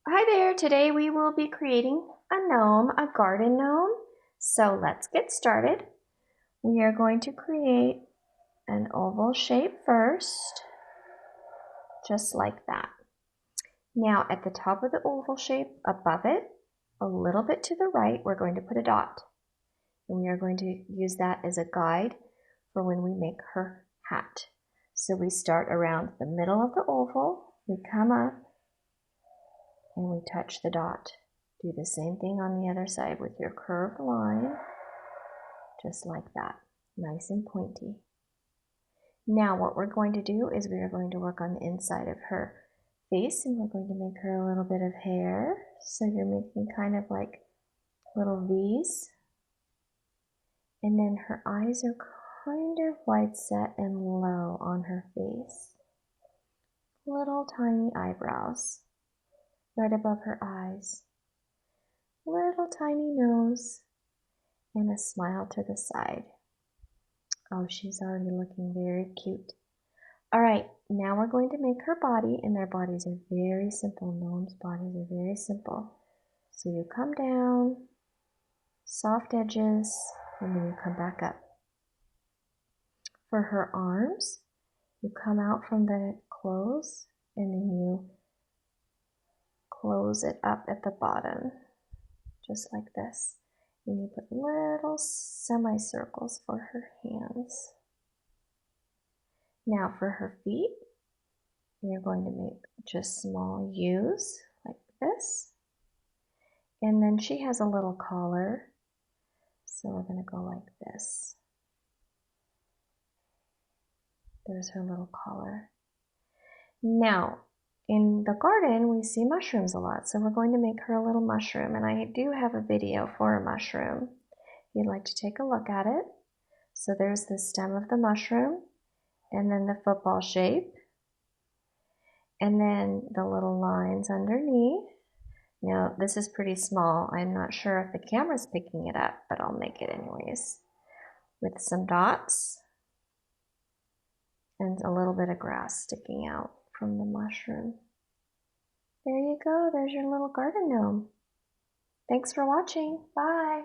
Hi there, today we will be creating a gnome, a garden gnome. So let's get started. We are going to create an oval shape first, just like that. Now at the top of the oval shape, above it, a little bit to the right, we're going to put a dot. And we are going to use that as a guide for when we make her hat. So we start around the middle of the oval, we come up, and we touch the dot. Do the same thing on the other side with your curved line, just like that, nice and pointy. Now what we're going to do is we are going to work on the inside of her face, and we're going to make her a little bit of hair. So you're making kind of like little V's. And then her eyes are kind of wide set and low on her face. Little tiny eyebrows right above her eyes. Little tiny nose and a smile to the side. Oh, she's already looking very cute. All right, now we're going to make her body, and their bodies are very simple. Gnomes' bodies are very simple. So you come down, soft edges, and then you come back up. For her arms, you come out from the close, and then you close it up at the bottom, just like this. And you put little semicircles for her hands. Now for her feet, you're going to make just small U's like this. And then she has a little collar, so we're going to go like this. There's her little collar. Now, in the garden, we see mushrooms a lot, so we're going to make her a little mushroom, and I do have a video for a mushroom if you'd like to take a look at it. So there's the stem of the mushroom, and then the football shape, and then the little lines underneath. Now, this is pretty small. I'm not sure if the camera's picking it up, but I'll make it anyways. With some dots and a little bit of grass sticking out from the mushroom. There you go. There's your little garden gnome. Thanks for watching. Bye.